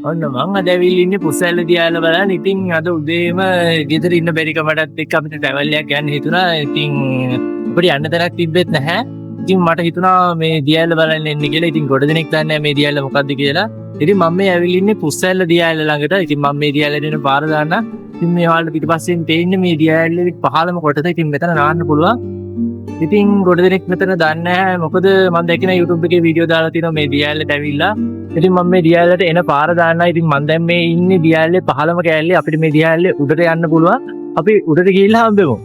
ඔන්න මං අද ඇවිල්ලා ඉන්නේ පුස්සැල්ල දියාල බලන්න. ඉතින් අද උදේම ගෙදර ඉන්න බැරිකමටත් එක්ක අපිට ට්‍රැවල් එකක් යන්න හිතුණා. ඉතින් අපිට යන්න තැනක් තිබ්බෙත් නැහැ. ඉතින් මට හිතුණා මේ දියාල බලන්න එන්න කියලා. ඉතින් ගොඩ දෙනෙක් දන්නේ නැහැ මේ දියාල මොකද්ද කියලා. ඉතින් මම මේ ඇවිල්ලා ඉන්නේ පුස්සැල්ල දියාල ළඟට. ඉතින් මම මේ දියාල දෙන පාර දාන්න. ඉතින් මේ ඔයාලට පිටිපස්සෙන් තේින්නේ මේ දියාලේ පහළම කොටස. ඉතින් මෙතන නාන්න පුළුවන්. ඉතින් ගොඩ දෙනෙක් මෙතන දන්නේ නැහැ. මොකද මම දැක්කේ YouTube එකේ වීඩියෝ දාලා තියෙනවා මේ දියාලට ඇවිල්ලා. ඉතින් මම මේ දියාලට එන පාර දාන්නා. ඉතින් මම දැන් මේ ඉන්නේ දියාලේ පහළම කෑල්ලේ. අපිට මේ දියාලේ උඩට යන්න පුළුවන්. අපි උඩට ගිහිල්ලා හම්බෙමු.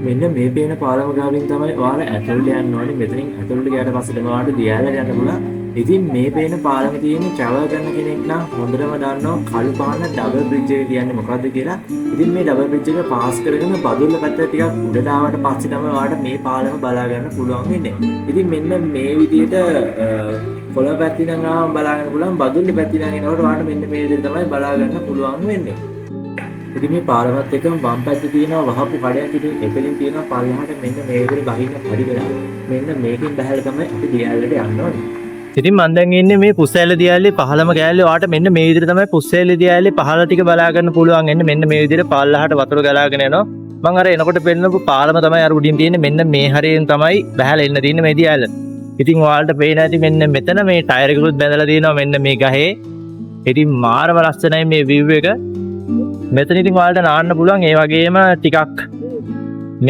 මෙන්න මේ පේන පාරම ගාවින් තමයි ඔයාලා ඇතුළට යන්න ඕනේ. මෙතනින් ඇතුළට ගියාට පස්සේ තමයි ඔයාලට දියාලට යන්න පුළුවන්. ඉතින් මේ පේන පාරම තියෙන travel කරන කෙනෙක් නම් හොඳටම දන්නවා කළු පාන ඩබල් බ්‍රිජ් එක කියන්නේ මොකද්ද කියලා. ඉතින් මේ ඩබල් බ්‍රිජ් එක පාස් කරගෙන බදුල්ල පැත්තට ටිකක් උඩට ආවට පස්සේ තමයි ඔයාලට මේ පාලම බලා ගන්න පුළුවන් වෙන්නේ. ඉතින් මෙන්න මේ විදිහට කොළ පැත්තෙන් ආවම බලා ගන්න පුළුවන්. බදුල්ල පැත්තෙන් එනකොට ඔයාලට මෙන්න මේ විදිහට තමයි බලා ගන්න පුළුවන් වෙන්නේ. ඉතින් මේ පාරවත් එක්කම වම් පැත්තේ තියෙනවා වහපු කඩයක්. ඉතින් එතනින් තියෙනවා පල්ලෙහාට මෙන්න මේ විදිහට බහින්න පඩි වෙලා. මෙන්න මේකෙන් බහැලා තමයි අපි දියාලට යන්න ඕනේ. ඉතින් මම දැන් ඉන්නේ මේ පුස්සැල්ල දියාලේ පහළම කෑල්ලේ. ඔයාට මෙන්න මේ විදිහට තමයි පුස්සැල්ල දියාලේ පහළ ටික බලා ගන්න පුළුවන්. එන්න මෙන්න මේ විදිහට පල්ලෙහාට වතුර ගලාගෙන යනවා. මම අර එනකොට පෙන්නපු පාලම තමයි අර උඩින් තියෙන්නේ. මෙන්න මේ හරියෙන් තමයි බහැලා එන්න තියෙන්නේ මේ දියාල. ඉතින් ඔයාලට පේන ඇති මෙන්න මෙතන මේ ටයර් එකකුත් බැඳලා තියෙනවා මෙන්න මේ ගහේ. ඉතින් මාරම ලස්සනයි මේ view එක. මෙතන ඉතින් ඔයාලට නාන්න පුළුවන්. ඒ වගේම ටිකක්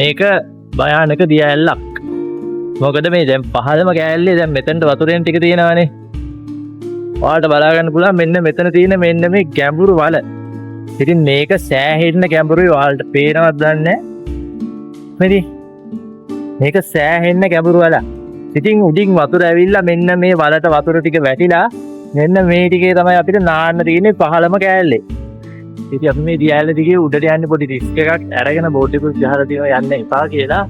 මේක භයානක දියාලක්. මොකද මේ දැන් පහළම කෑල්ලේ දැන් මෙතනට වතුරෙන් ටික තියෙනවානේ. ඔයාලට බලා ගන්න පුළුවන් මෙන්න මෙතන තියෙන මෙන්න මේ ගැඹුරු වල. ඉතින් මේක සෑහෙන්න ගැඹුරුයි. ඔයාලට පේනවද දන්නේ නැහැ. මේක සෑහෙන්න ගැඹුරු වල. ඉතින් උඩින් වතුර ඇවිල්ලා මෙන්න මේ වලට වතුර ටික වැටිලා මෙන්න මේ ටිකේ තමයි අපිට නාන්න තියෙන්නේ පහළම කෑල්ලේ. ඉතින් අපි මේ දියාල දිගේ උඩට යන්නේ පොඩි රිස්ක් එකක් අරගෙන බෝට් එකක් ගහලා තියෙනවා යන්න එපා කියලා.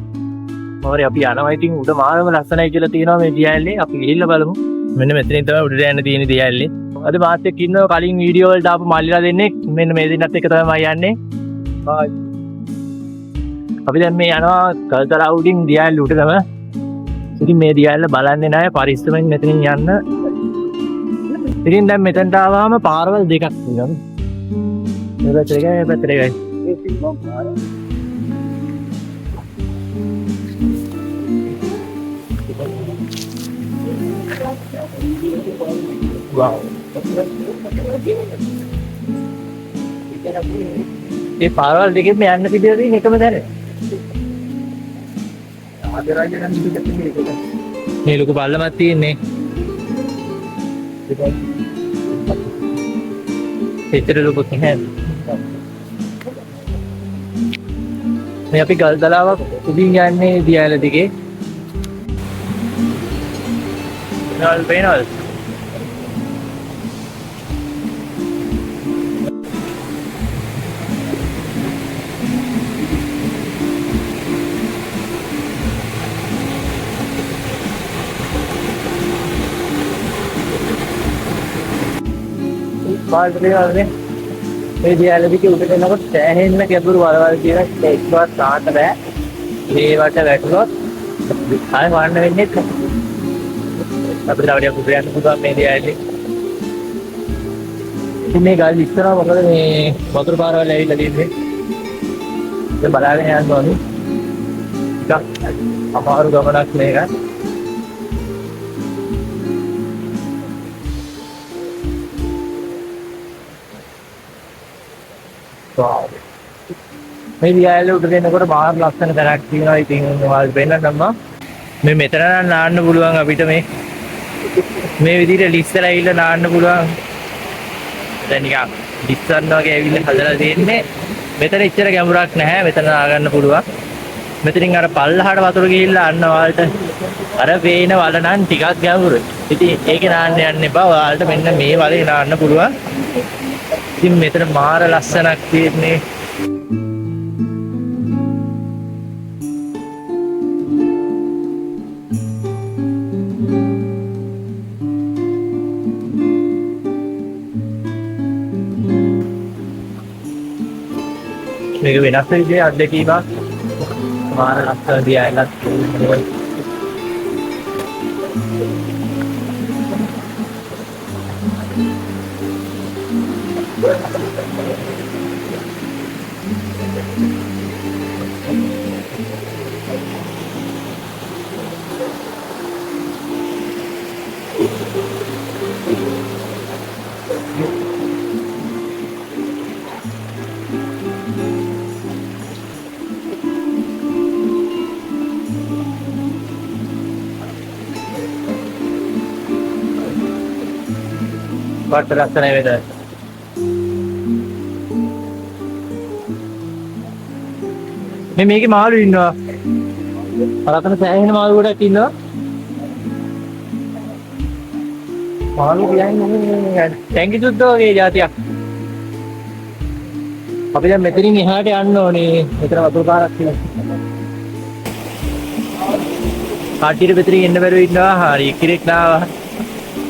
මොකද අපි යනවා ඉතින් උඩ මාරම ලස්සනයි කියලා තියෙනවා මේ දියාලේ. අපි ගිහිල්ලා බලමු. මෙන්න මෙතනින් තමයි උඩට යන්න තියෙන දියාලේ. අද මාත් එක්ක ඉන්නවා කලින් වීඩියෝ වලට ආපු මල්ලිලා දෙන්නෙක්. මෙන්න මේ දෙන්නත් එක්ක තමයි මම යන්නේ. අපි දැන් මේ යනවා කල්තලා උඩින් දියාලේ උඩ තමයි. ඉතින් මේ දියාල බලන්නේ නැහැ පරිස්සමෙන් මෙතනින් යන්න. ඉතින් දැන් මෙතනට ආවම පාරවල් දෙකක් තියෙනවා. මේ පැත්තට ගියා මේ පැත්තට ගියා. Wow. ඒ පාරවල් දෙකෙන් යන්න පිටියට තියෙන එකම තැන. මේ ලොකු බල්ලමක් තියෙන්නේ. පිටර ලොකු නැහැ. මේ අපි ගල්තලාවක් උඩින් යන්නේ දියාල දිගේ. නල් පේනවද? පාල්ටේ මේ දියාල දිගේ උඩට එනකොට සෑහෙන්න ගැඹුරු වලවල් කියලා එක්කවත් තාන්න බෑ. මේවට වැටුනොත් ආයෙ වන්න වෙන්නේ නැහැ. අපිට තවටියක් උඩ යන්න පුළුවන් මේ දියාලේ. ඉතින් මේ ගල් ඉස්සරහ මොකද මේ වතුර පාරවල් ඇවිල්ලා තියෙන්නේ. දැන් බලාගෙන යන්න ඕනේ. ටිකක් අමාරු ගමනක් මේක. මේ දියාලේ උඩ දෙනකොට මාර ලස්සන තැනක් තියෙනවා. ඉතින් ඔයාලට පෙන්නන්නම් මේ මෙතන නාන්න පුළුවන් අපිට මේ විදිහට ලිස්සලා ඇවිල්ලා නාන්න පුළුවන්. දැන් නිකන් ලිස්සන්න වගේ ඇවිල්ලා හදලා තියෙන්නේ. මෙතන ඉච්චර ගැඹුරක් නැහැ. මෙතන නා ගන්න පුළුවන්. මෙතනින් අර පල්ලහාට වතුර ගිහිල්ලා අන්න ඔයාලට අර වේන වල නම් ටිකක් ගැඹුරුයි. ඉතින් ඒකේ නාන්න යන්න එපා. ඔයාලට මෙන්න මේ වලේ නාන්න පුළුවන්. ඉතින් මෙතන මාර ලස්සනක් තියෙන්නේ. මේක වෙනස් විදිහේ අත්දැකීමක්. මාර ලස්සන දියාලක්. But ලස්සනයි වේද. මේකේ මාළු ඉන්නවා. අරතන සෑහෙන මාළු ගොඩක් ඉන්නවා. මාළු කියන්නේ ටැංගි සුද්දෝ වගේ જાතියක්. අපි දැන් මෙතනින් එහාට යන්න ඕනේ. මෙතන වතුර පාරක් තියෙනවා. කාටියට මෙතනින් එන්න බැරුව ඉන්නවා. හරි කිරෙක් නාවා.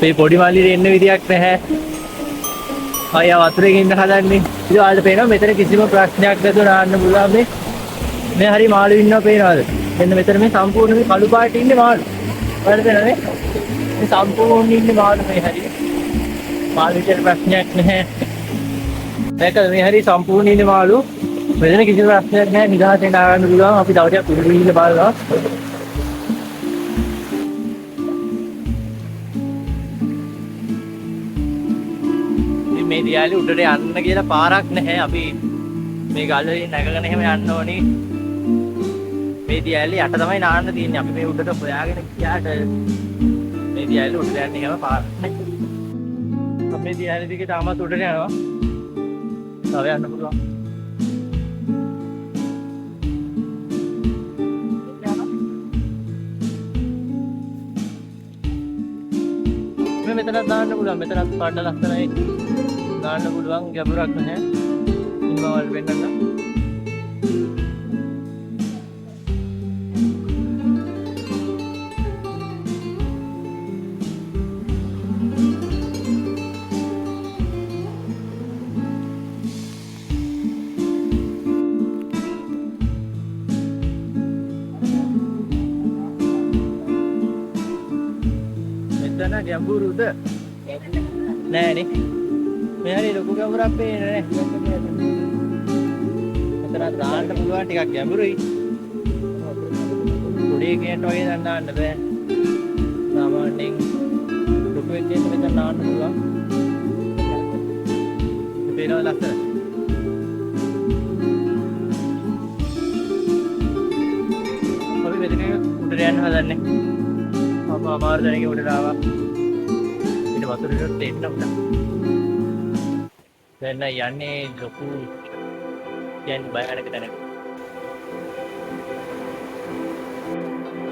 මේ පොඩි මාළියට එන්න විදියක් නැහැ. අයියා වතුරේ ඉන්න හදන්නේ. ඉතින් ඔයාලට පේනවා මෙතන කිසිම ප්‍රශ්නයක් නැතුව නාන්න පුළුවන් මේ. මේ හරි මාළු ඉන්නවා පේනවාද? මෙන්න මෙතන මේ සම්පූර්ණ මේ කළු පාට ඉන්නේ මාළු. ඔයාලට පේනවද? මේ සම්පූර්ණ ඉන්නේ මාළු මේ හරි. මාළු විතර ප්‍රශ්නයක් නැහැ. මේක මේ හරි සම්පූර්ණ ඉන්නේ මාළු. මෙතන කිසිම ප්‍රශ්නයක් නැහැ. නිදහසෙන් ආගන්න පුළුවන්. අපි දවසක් පුරුදු ඉන්න බලනවා. මේ දියාලේ උඩට යන්න කියලා පාරක් නැහැ. අපි මේ ගල් වලින් නැගගෙන එහෙම යන්න ඕනි. මේ දියාලේ යට තමයි නාන්න තියෙන්නේ. අපි මේ උඩට හොයාගෙන ගියාට මේ දියාලේ උඩට යන්න එහෙම පාරක් නැහැ. අපි මේ දියාලේ දිගේ තාමත් උඩට යනවා. තව යන්න පුළුවන්. මේ මෙතනත් දාන්න පුළුවන්. මෙතනත් පාඩ ලස්සනයි. දාන්න පුළුවන් ගැඹුරක් නැහැ. ඉන්නවල් වෙන්නන්න. මෙතන ගැඹුරුද? නෑනේ. මේ හරි ලොකු ගැඹුරක් පේන්නේ නැහැ. මෙතන දාන්න පුළුවන් ටිකක් ගැඹුරුයි. පොඩි කේන්ට වගේ දාන්න බෑ. සාමාන්‍යයෙන් ලොකු එකෙන් මෙතන දාන්න පුළුවන්. පේනවා ලස්සන. අපි මෙතන උඩට යන්න හදන්නේ. අමාරු දැනගේ උඩට ආවා. ඊට වතුරට එන්න උඩ. දැන් යන්නේ ලොකු කියන්නේ බයකට දැනගන්න.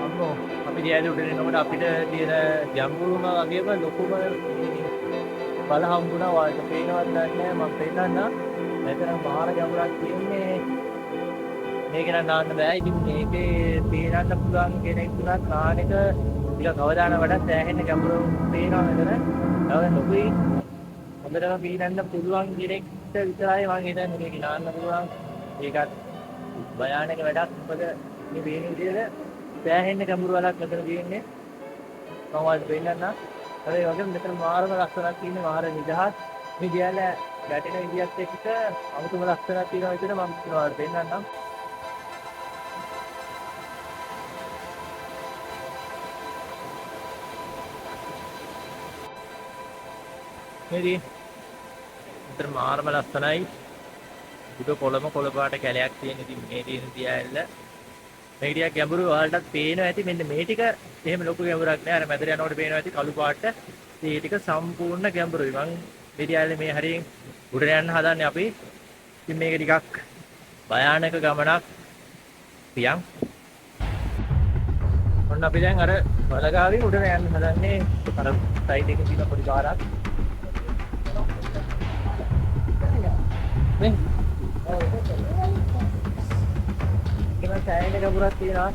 අම්මෝ අපි දිහාට උඩට එනකොට අපිට තියෙන ගැඹුරුම වගේම ලොකුම බල හම්බුණා වාට පේනවත් නැහැ මම පෙන්නන්න. මෙතන මහා ගැඹුරක් තියෙන්නේ. මේක නාන්න බෑ. ඉතින් මේකේ පේනන්න පුළුවන් කෙනෙක් තුනක් නාන එක ටික කවදාන වඩා සෑහෙන ගැඹුරු පේනවා මෙතන. තව ලොකුයි. හොඳටම පීනන්න පුළුවන් කෙනෙක්ට විතරයි මම හිතන්නේ මේක නාන්න පුළුවන්. ඒකත් භයානක වැඩක්. මොකද මේ පේන විදිහට සෑහෙන ගැඹුරු වලක් මෙතන තියෙන්නේ. මම ඔයාලට පෙන්නන්න. ඒ වගේම මෙතන මාරම ලස්සනක් තියෙන මාර නිදහස්. මේ දියල ගැටෙන විදිහත් එක්ක අමුතුම ලස්සනක් තියෙනවා විතර මම ඔයාලට පෙන්නන්නම්. මේදී විතර මාරම ලස්සනයි. උඩ කොළ පාට කැලයක් තියෙන ඉතින් මේ තියෙන දියැල්ල මේ ටික ගැඹුරු ඔයාලටත් පේනවා ඇති. මෙන්න මේ ටික එහෙම ලොකු ගැඹුරක් නෑ. අර මැදට යනකොට පේනවා ඇති කළු පාට. මේ ටික සම්පූර්ණ ගැඹුරුයි. මං මේ දියැල්ල මේ හරියෙන් උඩට යන්න හදන්නේ අපි. ඉතින් මේක ටිකක් භයානක ගමනක් පියන්. ඔන්න අපි දැන් අර වලගාවෙන් උඩට යන්න හදන්නේ. අර සයිඩ් එකේ තියෙන පොඩි පාරක්. නේ ඒක සෑහෙන ගැඹුරක් තියෙනවා.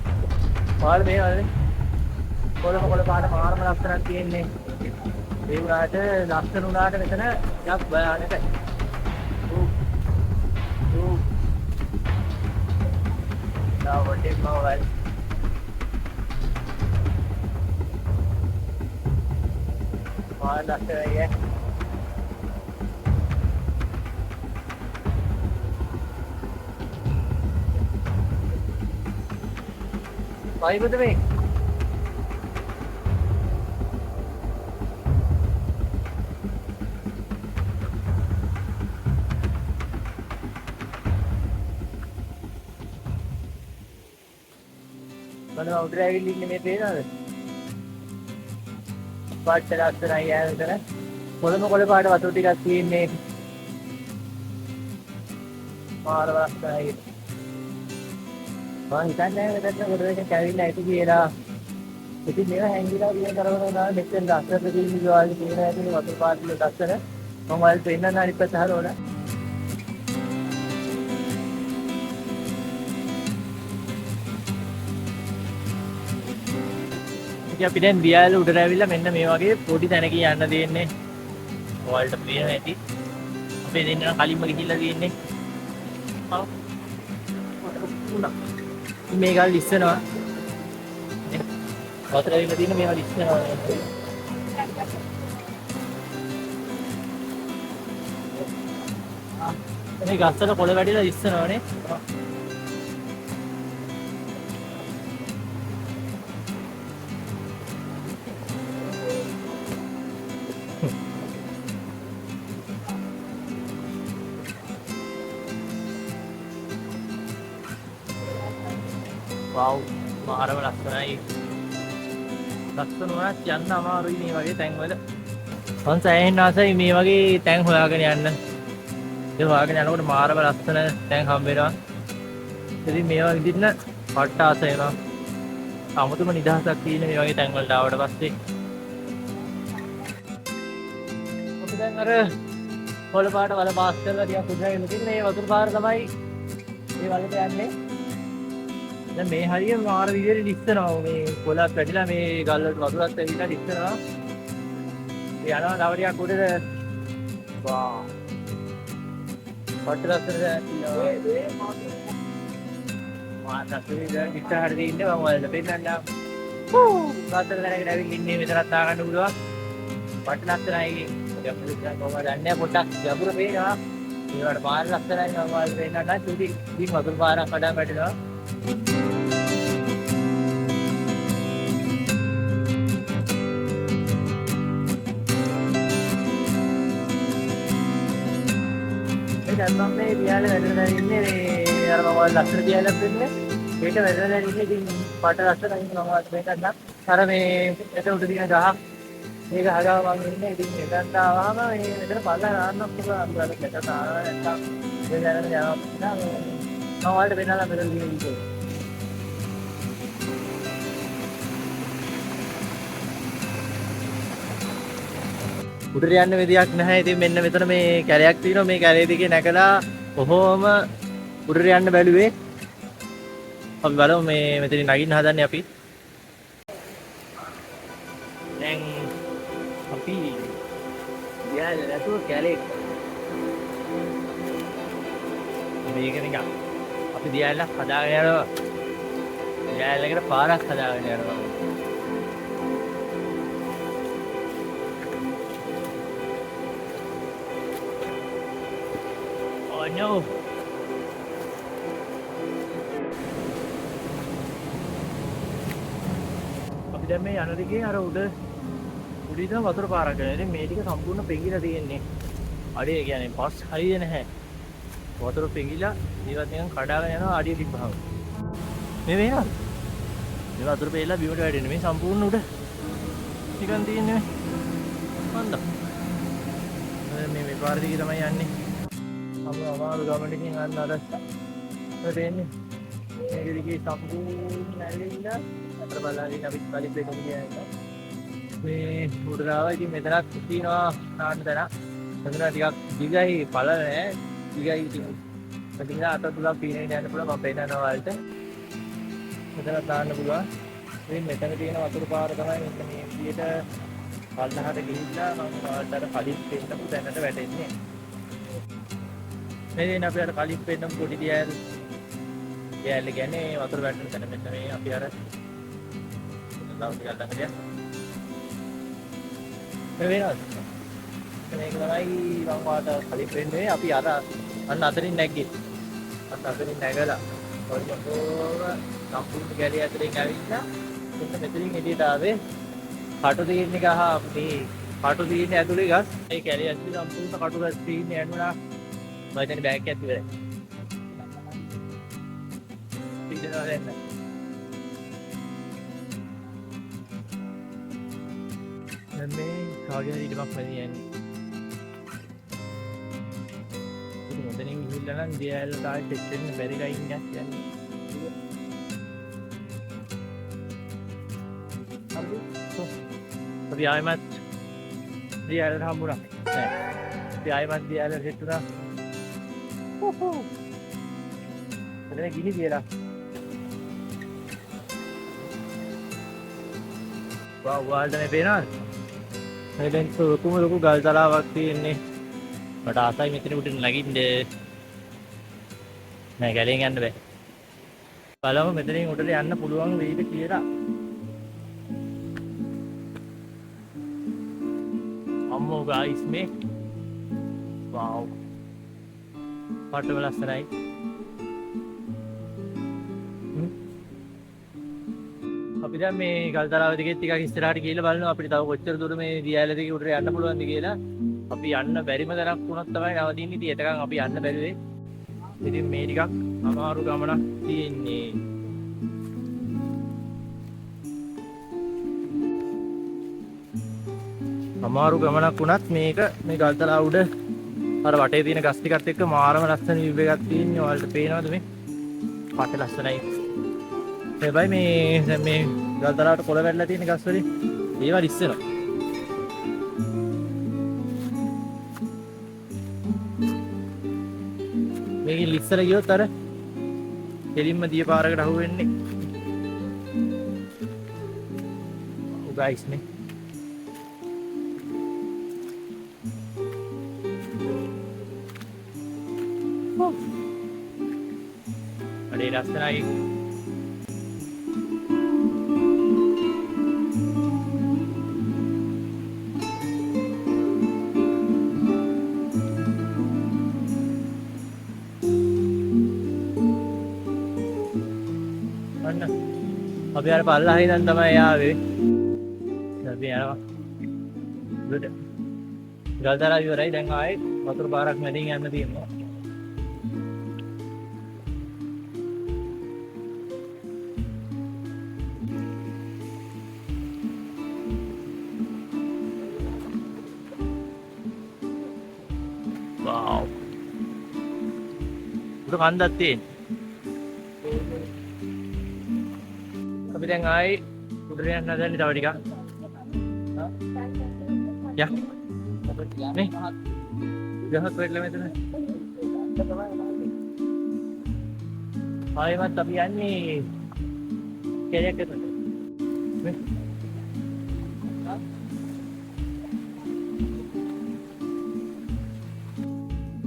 ඔයාලා මේවලනේ කොළ පාට මාරම ලස්සනක් තියෙන්නේ. ඒ වුණාට ලස්සන උනාට මෙතන යක් භයානකයි. Now we'll take my wife. That's it, yeah. වයිබද මේ? මම උඩට ඇවිල්ලා ඉන්නේ මේ පේනවද? පාට ලස්සනයි යාර මෙතන. කොළ පාට වතුර ටිකක් තියෙන්නේ. මාර ලස්සනයි. මම හිතන්නේ මෙතන ගොඩනැගිලි කැවිලා ඇති කියලා. ඉතින් මේවා හැංගිලා කියන කරවනවා මෙතෙන් ලස්සනට තියෙන විවාහේ තියෙන ඇතුලේ වතුර පාට වල ලස්සන. මම ඔයාලට පෙන්නන්න අනිත් පැත්ත හරවලා. ඉතින් අපි දැන් දියාල උඩට ඇවිල්ලා මෙන්න මේ වගේ පොඩි තැනක යන්න තියෙන්නේ. ඔයාලට පේන ඇති. අපි දෙන්න කලින්ම ගිහිල්ලා තියෙන්නේ. මේ ගල් ඉස්සනවා. වතුර ඇවිල්ලා තියෙන මේවා ඉස්සනවා. මේ ගස්වල කොළ වැටිලා ඉස්සනවානේ. වව් මාරම ලස්සනයි. ලස්සන වුණත් යන්න අමාරුයි මේ වගේ තැන්වල. මං සෑහෙන ආසයි මේ වගේ තැන් හොයාගෙන යන්න. ඒ හොයාගෙන යනකොට මාරම ලස්සන තැන් හම්බ වෙනවා. ඉතින් මේවා විදිහට පට්ට ආස වෙනවා. 아무තම නිදහසක් තියෙන මේ වගේ තැන් වලට ආවට පස්සේ. අපි දැන් අර කොළ පාට වල පාස් කරලා ටිකක් උඩරගෙන ඉන්නේ. මේ වතුර පාර තමයි මේ වලට යන්නේ. දැන් මේ හරිය මාර විදියට දිස්සනවා මේ කොළක් වැටිලා මේ ගල් වලට වතුරක් ඇවිල්ලා දිස්සනවා. ඒ යනවා තව ටිකක් උඩට. වා. පටලස්සන තියෙනවා. මාතෘකාවේ දැන් ඉස්සරහට ඉන්නේ මම ඔයාලට පෙන්නන්නම්. ගාතර දැනගෙන ඇවිල්ලා ඉන්නේ මෙතනත් දාගන්න පුළුවන්. පටලස්සනයි. ගැඹුරු දැන් කොහමද දන්නේ පොඩ්ඩක් ගැඹුරු පේනවා. ඒවට පාර ලස්සනයි මම ඔයාලට පෙන්නන්නම්. චුටි ඉතින් වතුර පාරක් කඩා වැටෙනවා. දැන් මම මේ දියාලේ වැඩලා ඉන්නේ මේ අර මම ලස්සන දියාලයක් දෙන්නේ. මේක වැඩලා ඉන්නේ ඉතින් පාට ලස්සනයි මම මේකත් අර මේ එතන උඩ තියෙන ගහ මේක හදාව මම ඉන්නේ. ඉතින් එතනට ආවම මේ මෙතන බලලා නාන්නක් පුළුවන් අපිට මෙතන ආවා නැත්තම් මේ දැනගෙන යනවා මම ඔයාලට වෙනලා මෙතන ඉන්නේ. උඩට යන්න විදියක් නැහැ. ඉතින් මෙන්න මෙතන මේ කැලයක් තියෙනවා. මේ කැලේ දිගේ නැගලා කොහොම උඩට යන්න බැලුවේ. අපි බලමු මේ මෙතනින් නගින්න හදන්නේ අපි. දැන් අපි යාල නැතුව කැලේ මේක නිකන් අපි දියාලක් හදාගෙන යනවා. දියාලකට පාරක් හදාගෙන යනවා. No. අපි දැන් මේ යන දිගේ අර උඩින් වතුර පාරක් යනවා. ඉතින් මේ ටික සම්පූර්ණ පෙඟිලා තියෙන්නේ. අඩේ කියන්නේ පස් හරිය නැහැ. වතුර පෙඟිලා ඒවත් නිකන් කඩාගෙන යනවා අඩිය තිබ්බහම. මේ වේනවද? මේ වතුර පෙළලා බිමට වැටෙන්නේ. මේ සම්පූර්ණ උඩ නිකන් තියෙන්නේ මන්ද. මේ පාර දිගේ තමයි යන්නේ. අපි අමාරු ගමනකින් අන්න අර දෙන්නේ මේක දිගේ සම්පූර්ණ ඇවිල්ලා අතර බලලා අපි කලිප් එක ගියා මේ උඩරාව. ඉතින් මෙතනක් තියෙනවා නාන්න තැන. මෙතන ටිකක් දිගයි පළ නැහැ. දිගයි ඉතින් මෙතන අත තුලක් පීනේ යන්න පුළුවන්. මම පෙන්නනවා ඔයාලට. මෙතන දාන්න පුළුවන්. ඉතින් මෙතන තියෙන වතුර පාර තමයි මෙන්න මේ විදියට පල්ලහට ගිහිල්ලා මම ඔයාලට අර කලිප් පෙන්නපු තැනට වැටෙන්නේ. මේ අපි අර කලින් පෙන්නම පොඩි දියාල කියන්නේ වතුර වැටෙන තැන. මෙන්න මේ අපි අර ලව් ටිකක් ළඟට මේ වෙනවද මේක තමයි මම වාට කලින් පෙන්නේ. අපි අර අන්න අතරින් නැග්ගේ. අතරින් නැගලා ඔය සම්පූර්ණ කැලේ ඇතුලෙන් ඇවිල්ලා මෙන්න මෙතනින් එළියට ආවේ කටු තියෙන එක මේ කටු තියෙන ඇතුලේ ගස් ඒ කැලේ ඇතුලේ සම්පූර්ණ කටු ගස් තියෙන යනවා මම හිතන්නේ බෑග් එකක් ඉවරයි පිටනවා දැන් මේ කාගේ හරි ඊටමක් මැදි යන්නේ ඉතින් මෙතනින් ගිහිල්ලා නම් දියැලට ආයෙත් සෙට් වෙන්න බැරි ගයින් එකක් යන්නේ අපි ආයෙමත් දියැලට හම්බුණා නෑ අපි ආයෙමත් දියැලට හිටුණා එතන ගිනි කියලා ඔයාලට මේ පේනවද? මෙතෙන් ලොකු ගල් තලාවක් තියෙන්නේ. මට ආසයි මෙතන උඩට නැගින්න. නෑ ගැලෙන් යන්න බෑ. බලමු මෙතනින් උඩට යන්න පුළුවන් වෙයිද කියලා. අම්මෝ ගයිස් මේ. වව්. පාටම ලස්සනයි. අපි දැන් මේ ගල්තරාව දිගේ ටිකක් ඉස්සරහට ගිහිල්ලා බලනවා අපිට තව කොච්චර දුර මේ දියැල දිගේ උඩට යන්න පුළුවන්ද කියලා. අපි යන්න බැරිම තරක් වුණොත් තමයි නවතින්නේ. ඉතින් එතකන් අපි යන්න බැරි වෙයි. ඉතින් මේ ටිකක් අමාරු ගමනක් තියෙන්නේ. අමාරු ගමනක් වුණත් මේක මේ ගල්තරාව උඩ අර වටේ තියෙන ගස් ටිකත් එක්ක මාරම ලස්සන view එකක් තියෙන්නේ. ඔයාලට පේනවද මේ? පාට ලස්සනයි. හැබැයි මේ දැන් මේ ගල්තරාවට කොළ වැටලා තියෙන ගස් වලින් ඒවා ඉස්සෙනවා. මේකෙන් ඉස්සර ගියොත් අර දෙලින්ම දිය පාරකට අහු වෙන්නේ. ගයිස් නේ. අඩේ ලස්සනයි. අපි අර පල්ලා හින්දා තමයි ආවේ. අපි යනවා. උඩට. ගල්තරාව ඉවරයි. දැන් ආයේ වතුර පාරක් මැදින් යන්න තියෙනවා. වව්. උඩ කන්දක් තියෙනවා. අපි දැන් ආයේ උඩට යන්න හදන්නේ තව ටිකක්. යා. නේ. ගහක් වෙట్లా මෙතන. ආයෙමත් අපි යන්නේ කැලයක් ඇතුළට. නේ.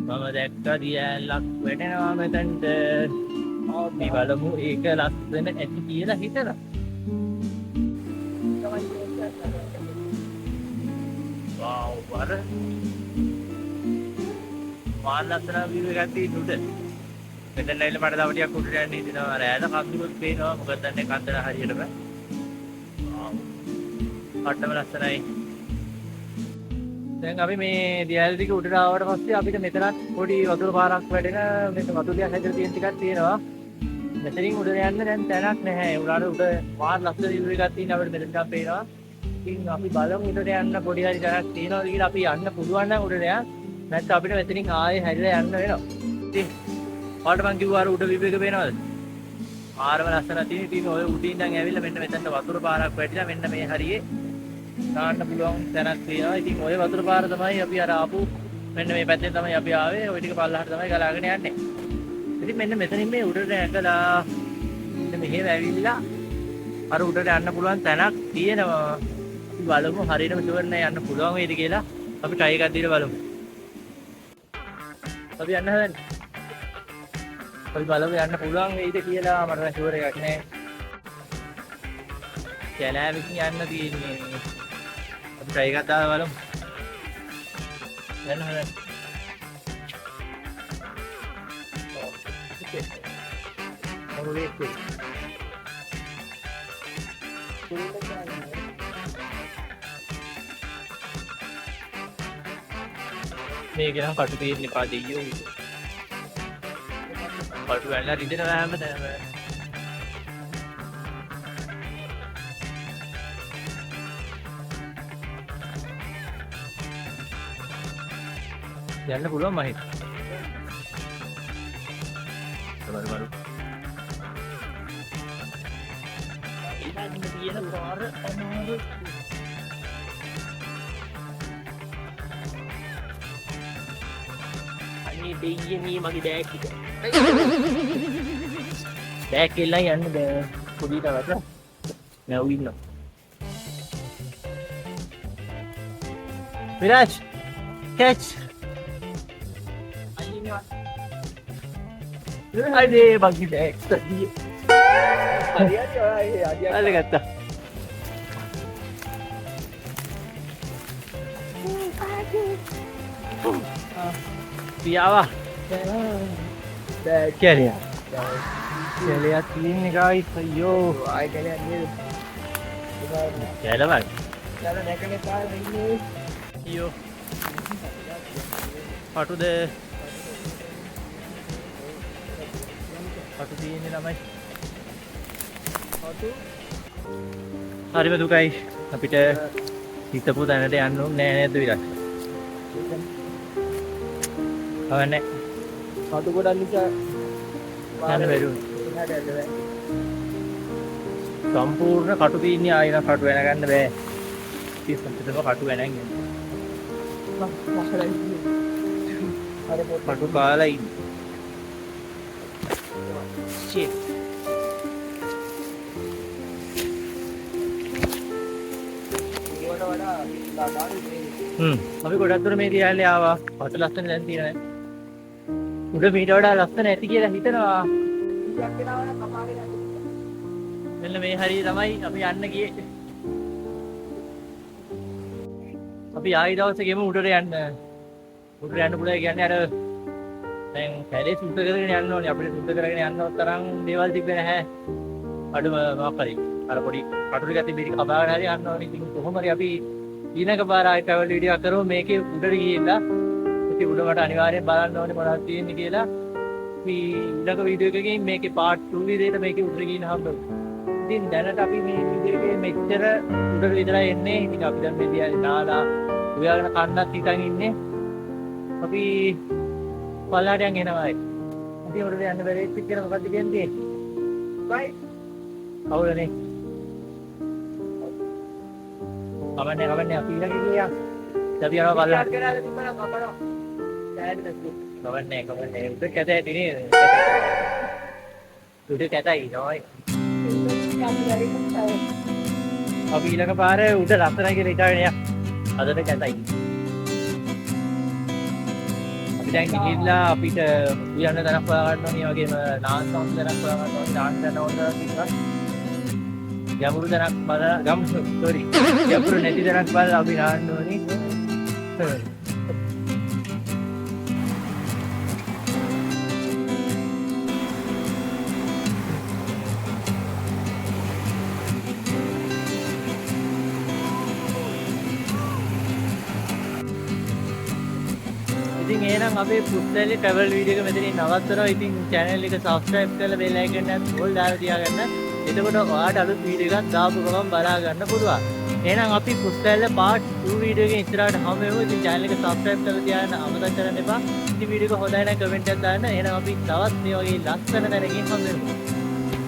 මම දැක්කා දියැලක් වැටෙනවා මෙතනට. අපි බලමු ඒක ලස්සන ඇති කියලා හිතලා. වව් වර. මාල් ලස්සන view එකක් තියෙන උඩ. මෙතන ඇවිල්ලා මට තව ටිකක් උඩට යන්න හිතෙනවා. රෑට කඳුළුත් පේනවා. මොකද දැන් කන්දර හරියටම. වව්. අට්ටම ලස්සනයි. දැන් අපි මේ දියැල දිගේ උඩට ආවට පස්සේ අපිට මෙතනත් පොඩි වතුර පාරක් වැටෙන මෙතන වතුර ටිකක් හැදලා තියෙන ටිකක් තියෙනවා. මෙතනින් උඩට යන්න දැන් තැනක් නැහැ. උඩට උඩ මාර ලස්සන view එකක් තියෙන අපිට මෙතන ටිකක් පේනවා. ඉතින් අපි බලමු උඩට යන්න පොඩි හරි තැනක් තියෙනවද කියලා. අපි යන්න පුළුවන් නම් උඩට යන්න. නැත්නම් අපිට මෙතනින් ආයේ හැරිලා යන්න වෙනවා. ඉතින් ඔයාලට මං කිව්වා අර උඩ view එක පේනවද? මාරම ලස්සන තියෙන. ඉතින් ඔය උඩින් ඉඳන් ඇවිල්ලා මෙන්න මෙතනට වතුර පාරක් වැටිලා මෙන්න මේ හරියේ දාන්න පුළුවන් තැනක් තියෙනවා. ඉතින් ඔය වතුර පාර තමයි අපි අර ආපු මෙන්න මේ පැත්තෙන් තමයි අපි ආවේ. ওই ටික පල්ලහට තමයි ගලාගෙන යන්නේ. ඉතින් මෙන්න මෙතනින් මේ උඩට ඇඟලා මෙන්න මෙහෙම ඇවිල්ලා අර උඩට යන්න පුළුවන් තැනක් තියෙනවා. අපි බලමු හරියටම ෂුවර් නෑ යන්න පුළුවන් වේද කියලා. අපි try එකක් දීලා බලමු. අපි යන්න හදන්නේ. අපි බලමු යන්න පුළුවන් වේද කියලා. මට නම් ෂුවර් එකක් නෑ. කැලෑවකින් යන්න තියෙන්නේ. අපි try එකක් දාලා බලමු. යන්න හදන්නේ. Okay. මේක නම් කටු තියෙන්න එපා දෙයියෝ. කටු වැල්ලා රිදෙනවා හැමතැනම. යන්න පුළුවන් මම හිතුවා. baru-baru. Ini dia bar amaru. Ani දෙයියේ මේ මගේ බෑග් එක. බෑග් එල්ලලා යන්න බෑ. පොඩිට වට. නැව් ඉන්නවා. විරාජ් catch. අයිනේ මගේ බෑග් තදිය. හරි ගත්තා. පියාවා. කැලිය. කැලිය තියෙන්නේ guys අයියෝ. ආයි කැලිය නේද? කැලවල්. කැල නැකනේ පාරේ ඉන්නේ. අයියෝ. පටුද? පටු තියෙන්නේ ළමයි. හරිම දුකයි අපිට හිතපු තැනට යන්න ඕනේ නෑ නේද විරාජ්? අවන්නේ කටු ගොඩක් නිසා යන්න බැරුණා. සම්පූර්ණ කටු තියෙන්නේ ආයෙත් කටු වෙන ගන්න බෑ. ඉතින් සම්පූර්ණව කටු වෙනන් යන්න. කටු කාලා ඉන්න. shit. අපි ගොඩක් දුර මේ දිහාලේ ආවා. පත ලස්සන දැන් තියෙනවා. උඩ මීට වඩා ලස්සන ඇති කියලා හිතනවා. මෙන්න මේ හරිය තමයි අපි යන්න ගියේ. අපි ආයි දවසේ ගෙමු උඩට යන්න. උඩට යන්න පුළුවන් කියන්නේ අර දැන් කැලේ සුද්ධ කරගෙන යන්න ඕනේ. අපිට සුද්ධ කරගෙන යන්නවත් තරම් දේවල් තිබ්බේ නැහැ. අඩුම මොකක් හරි. අර පොඩි කටුරි ගැති බිරි කපාගෙන හරි යන්න ඕනේ. ඉතින් කොහොම හරි අපි ඊනක පාර ආයි ට්‍රැවල් වීඩියෝ කරමු. මේකේ උඩට ගිහිල්ලා ඉතින් උඩට අනිවාර්යෙන් බලන්න ඕනේ මොනවද තියෙන්නේ කියලා. අපි ඊළඟ වීඩියෝ එකකින් මේකේ part 2 විදිහට මේකේ උඩට ගිහින් හම්බෙමු. ඉතින් දැනට අපි මේ වීඩියෝ එකේ මෙච්චර උඩට විතරයි එන්නේ. ඉතින් අපි දැන් මේ දිහා නාලා උයාගෙන කන්නත් හිතන් ඉන්නේ. අපි පල්ලාට යන් එනවා. ඉතින් උඩට යන්න බැරි වෙච්ච එක මොකද්ද කියන්නේ? බයි. අවුලනේ. කවන්නේ අපි ඊළඟ ගියා. අපි යනවා පල්ලාට. කවන්නේ උඩ කැත ඇති නේද? උඩ කැතයි නෝයි. අපි ඊළඟ පාරේ උඩ රත්තරන් කියලා හිතාගෙන යන්න. අදට කැතයි. අපි දැන් ගිහිල්ලා අපිට උයන්න තැනක් හොයාගන්න ඕනේ. වගේම නාන්න ඕන තැනක් හොයාගන්න ඕනේ. නාන්න තැන ඕන කියලා. යමුරු තැනක් බලලා යමුරු නැති තැනක් බලලා අපි නාන්න ඕනේ. ඉතින් එහෙනම් අපේ පුස්තැලේ ට්‍රැවල් වීඩියෝ එක මෙතනින් නවත්තනවා. ඉතින් channel එක subscribe කරලා bell icon එකත් ඕල් දාලා තියාගන්න. එතකොට ඔයාලට අලුත් වීඩියෝ එකක් දාපු ගමන් බලා ගන්න පුළුවන්. එහෙනම් අපි පුස්තැලේ part 2 වීඩියෝ එකෙන් ඉස්සරහට හමු වෙමු. ඉතින් channel එක subscribe කරලා තියාගන්න අමතක කරන්න එපා. ඉතින් වීඩියෝ එක හොඳයි නම් කමෙන්ට් එකක් දාන්න. එහෙනම් අපි තවත් මේ වගේ ලස්සන තැනකින් හමු වෙමු.